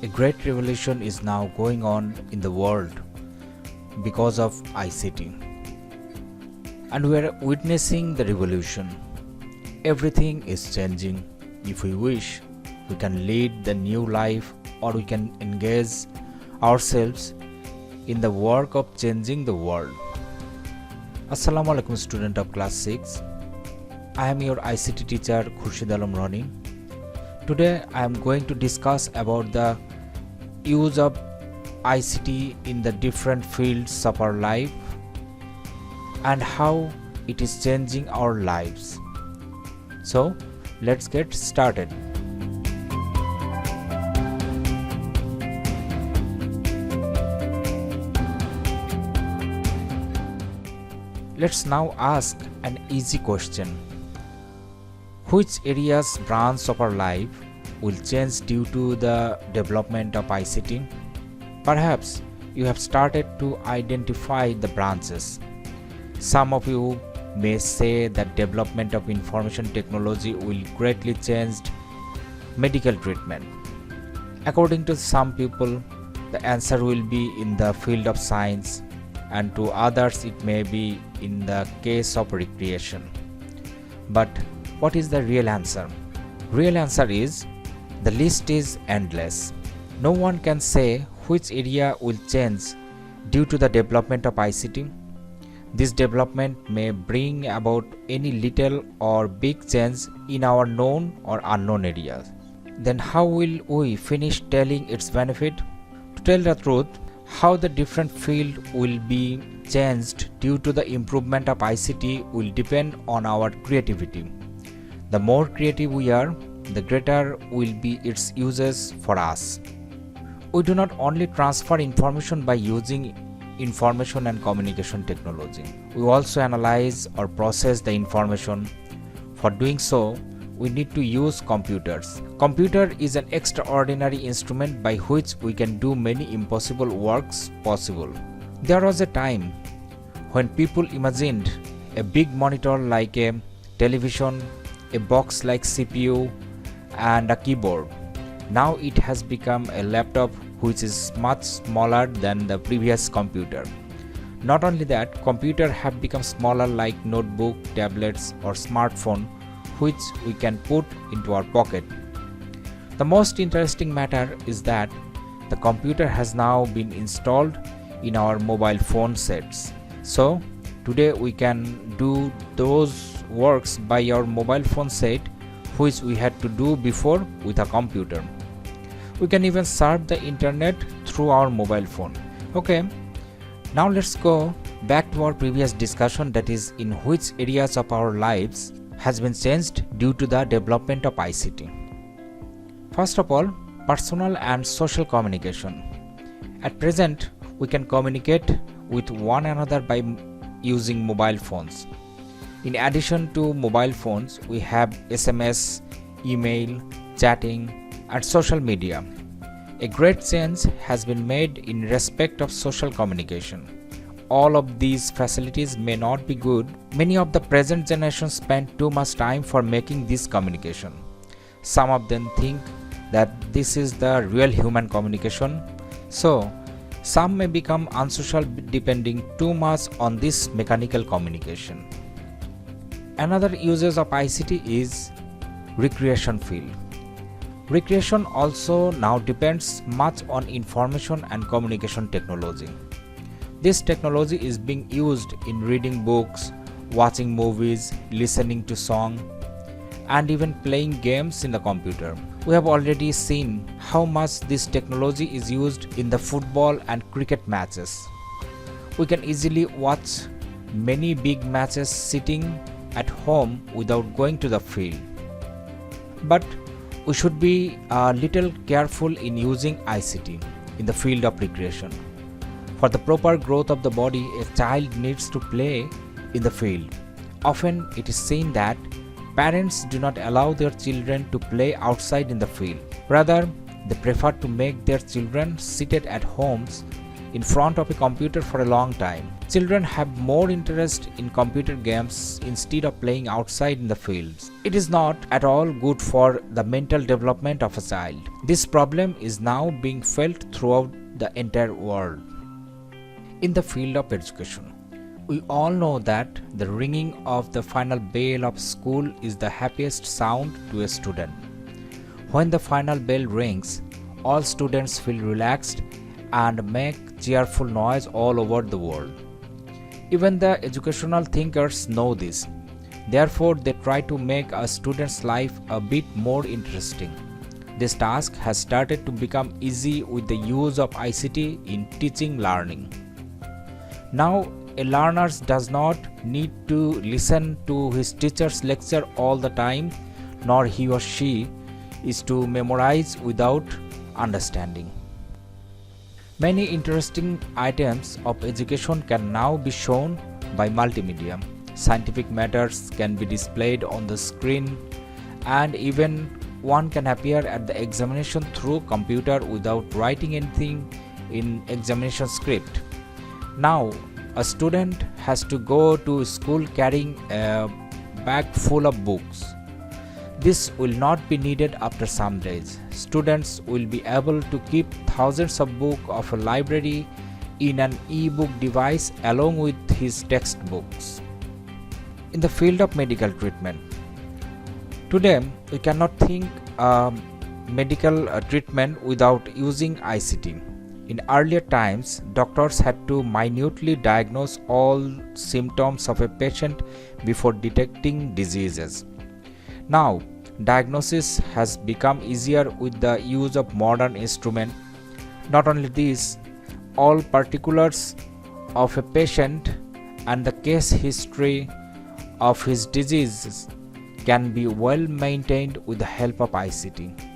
A great revolution is now going on in the world because of ICT, and we are witnessing the revolution. Everything is changing. If we wish, we can lead the new life or we can engage ourselves in the work of changing the world. Assalamu alaikum, student of class 6. I am your ICT teacher Khurshid Alam Rani. Today I am going to discuss about the use of ICT in the different fields of our life and how it is changing our lives. So let's get started. Let's now ask an easy question. Which areas branch of our life will change due to the development of ICT? Perhaps you have started to identify the branches. Some of you may say that development of information technology will greatly change medical treatment. According to some people, the answer will be in the field of science, and to others it may be in the case of recreation. But what is the real answer? Real answer is the list is endless. No one can say which area will change due to the development of ICT. This development may bring about any little or big change in our known or unknown areas. Then how will we finish telling its benefit? To tell the truth, how the different field will be changed due to the improvement of ICT will depend on our creativity. The more creative we are, the greater will be its uses for us. We do not only transfer information by using information and communication technology. We also analyze or process the information. For doing so, we need to use computers. Computer is an extraordinary instrument by which we can do many impossible works possible. There was a time when people imagined a big monitor like a television, a box like CPU, and a keyboard. Now it has become a laptop which is much smaller than the previous computer. Not only that, computers have become smaller like notebook, tablets or smartphone which we can put into our pocket. The most interesting matter is that the computer has now been installed in our mobile phone sets. So today we can do those works by our mobile phone set which we had to do before with a computer. We can even surf the internet through our mobile phone. Okay, now let's go back to our previous discussion, that is in which areas of our lives has been changed due to the development of ICT. First of all, personal and social communication. At present, we can communicate with one another by using mobile phones. In addition to mobile phones, we have SMS, email, chatting, and social media. A great change has been made in respect of social communication. All of these facilities may not be good. Many of the present generation spend too much time for making this communication. Some of them think that this is the real human communication. So, some may become unsocial depending too much on this mechanical communication. Another uses of ICT is recreation field. Recreation also now depends much on information and communication technology. This technology is being used in reading books, watching movies, listening to songs, and even playing games in the computer. We have already seen how much this technology is used in the football and cricket matches. We can easily watch many big matches sitting at home without going to the field. But we should be a little careful in using ICT in the field of recreation. For the proper growth of the body, a child needs to play in the field. Often it is seen that parents do not allow their children to play outside in the field. Rather, they prefer to make their children seated at homes in front of a computer for a long time. Children have more interest in computer games instead of playing outside in the fields. It is not at all good for the mental development of a child. This problem is now being felt throughout the entire world. In the field of education, we all know that the ringing of the final bell of school is the happiest sound to a student. When the final bell rings, all students feel relaxed and make cheerful noise all over the world. Even the educational thinkers know this. Therefore, they try to make a student's life a bit more interesting. This task has started to become easy with the use of ICT in teaching learning. Now, a learner does not need to listen to his teacher's lecture all the time, nor he or she is to memorize without understanding. Many interesting items of education can now be shown by multimedia. Scientific matters can be displayed on the screen, and even one can appear at the examination through computer without writing anything in examination script. Now, a student has to go to school carrying a bag full of books. This will not be needed after some days. Students will be able to keep thousands of books of a library in an e-book device along with his textbooks. In the field of medical treatment, today we cannot think medical treatment without using ICT. In earlier times, doctors had to minutely diagnose all symptoms of a patient before detecting diseases. Now, diagnosis has become easier with the use of modern instruments. Not only this, all particulars of a patient and the case history of his diseases can be well maintained with the help of ICT.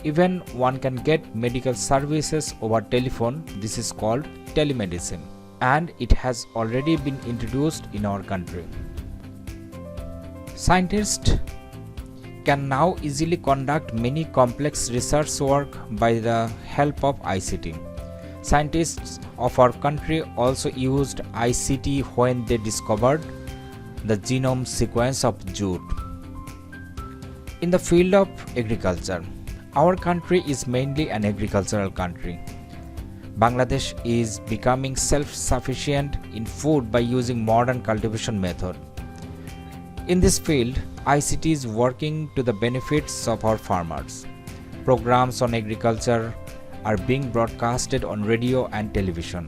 Even one can get medical services over telephone. This is called telemedicine, and it has already been introduced in our country. Scientists can now easily conduct many complex research work by the help of ICT. Scientists of our country also used ICT when they discovered the genome sequence of jute. In the field of agriculture, our country is mainly an agricultural country. Bangladesh is becoming self-sufficient in food by using modern cultivation method. In this field, ICT is working to the benefits of our farmers. Programs on agriculture are being broadcasted on radio and television.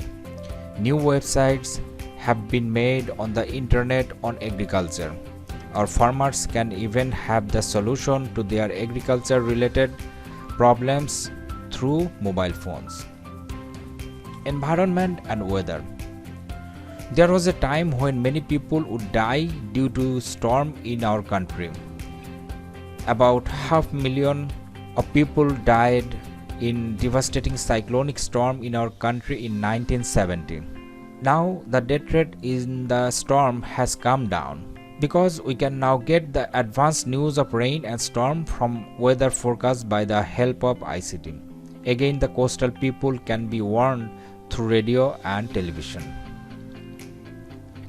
New websites have been made on the internet on agriculture. Our farmers can even have the solution to their agriculture related problems through mobile phones. Environment and weather. There was a time when many people would die due to storm in our country. About 500,000 of people died in devastating cyclonic storm in our country in 1970. Now the death rate in the storm has come down, because we can now get the advanced news of rain and storm from weather forecast by the help of ICT. Again, the coastal people can be warned through radio and television.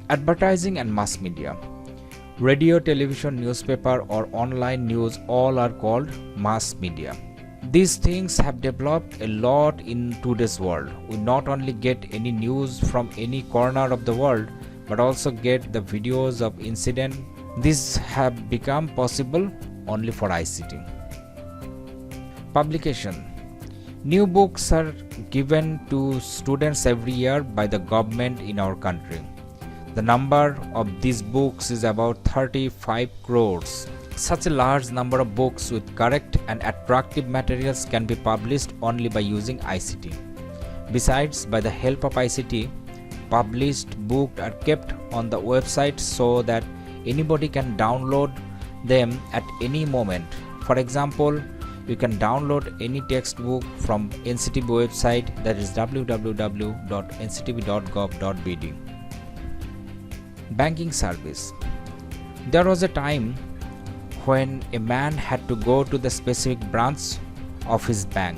Advertising and mass media. Radio, television, newspaper or online news all are called mass media. These things have developed a lot in today's world. We not only get any news from any corner of the world, but also get the videos of incident. These have become possible only for ICT. Publication. New books are given to students every year by the government in our country. The number of these books is about 35 crores. Such a large number of books with correct and attractive materials can be published only by using ICT. Besides, by the help of ICT, published books are kept on the website so that anybody can download them at any moment. For example, you can download any textbook from NCTB website, that is www.nctb.gov.bd. Banking service. There was a time when a man had to go to the specific branch of his bank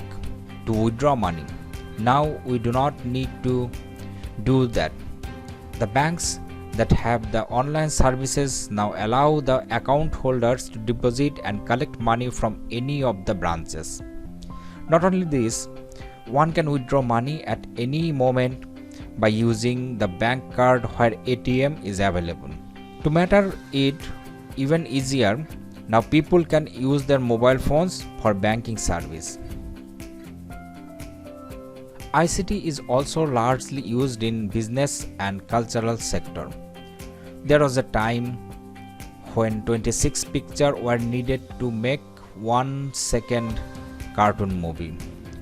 to withdraw money. Now we do not need to do that. The banks that have the online services now allow the account holders to deposit and collect money from any of the branches. Not only this, one can withdraw money at any moment by using the bank card where ATM is available. To make it even easier, now people can use their mobile phones for banking service. ICT is also largely used in business and cultural sector. There was a time when 26 pictures were needed to make 1 second cartoon movie.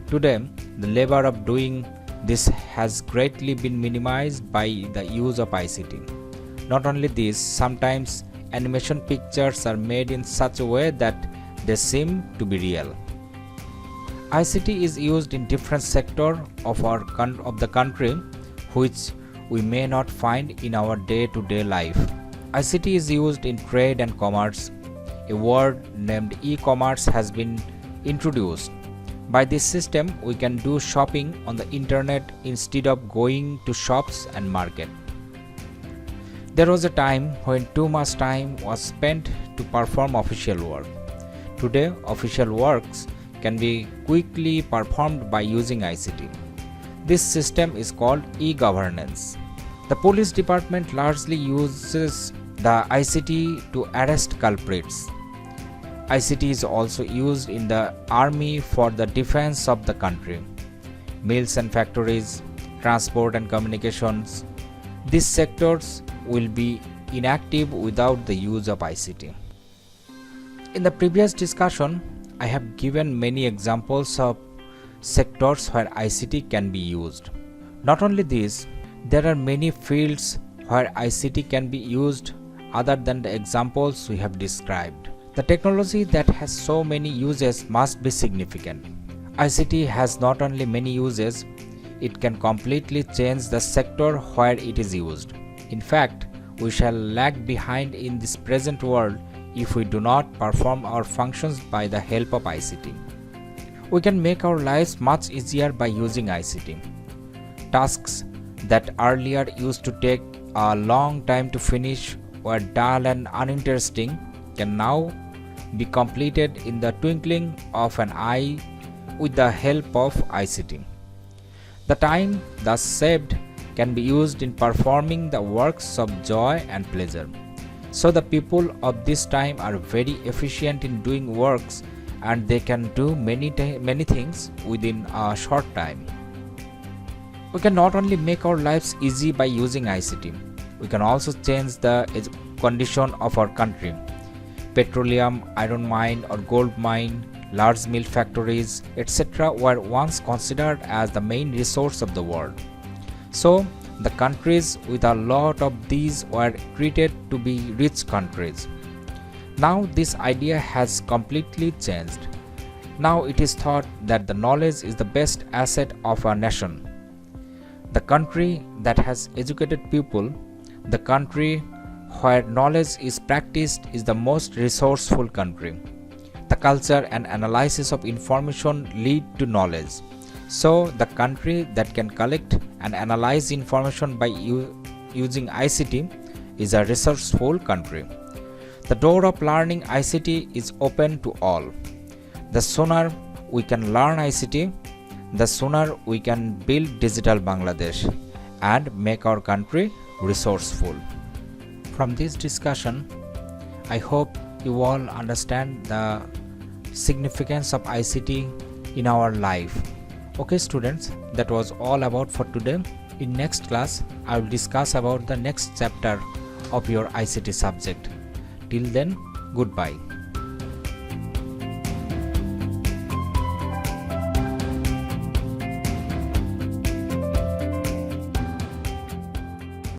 Today, the labor of doing this has greatly been minimized by the use of ICT. Not only this, sometimes animation pictures are made in such a way that they seem to be real. ICT is used in different sectors of the country which we may not find in our day-to-day life. ICT is used in trade and commerce. A word named e-commerce has been introduced. By this system, we can do shopping on the internet instead of going to shops and market. There was a time when too much time was spent to perform official work. Today, official works can be quickly performed by using ICT. This system is called e-governance. The police department largely uses the ICT to arrest culprits. ICT is also used in the army for the defense of the country. Mills and factories, transport and communications. These sectors will be inactive without the use of ICT. In the previous discussion, I have given many examples of sectors where ICT can be used. Not only this, there are many fields where ICT can be used other than the examples we have described. The technology that has so many uses must be significant. ICT has not only many uses, it can completely change the sector where it is used. In fact, we shall lag behind in this present world if we do not perform our functions by the help of ICT. We can make our lives much easier by using ICT. Tasks that earlier used to take a long time to finish, were dull and uninteresting, can now be completed in the twinkling of an eye with the help of ICT. The time thus saved can be used in performing the works of joy and pleasure. So the people of this time are very efficient in doing works, and they can do many things within a short time. We can not only make our lives easy by using ICT, we can also change the condition of our country. Petroleum, iron mine or gold mine, large mill factories, etc. were once considered as the main resource of the world. So, the countries with a lot of these were treated to be rich countries. Now this idea has completely changed. Now it is thought that the knowledge is the best asset of a nation. The country that has educated people, the country where knowledge is practiced, is the most resourceful country. The culture and analysis of information lead to knowledge. So the country that can collect and analyze information by using ICT is a resourceful country. The door of learning ICT is open to all. The sooner we can learn ICT, the sooner we can build digital Bangladesh and make our country resourceful. From this discussion, I hope you all understand the significance of ICT in our life. Okay students, that was all about for today. In next class, I will discuss about the next chapter of your ICT subject. Till then, goodbye.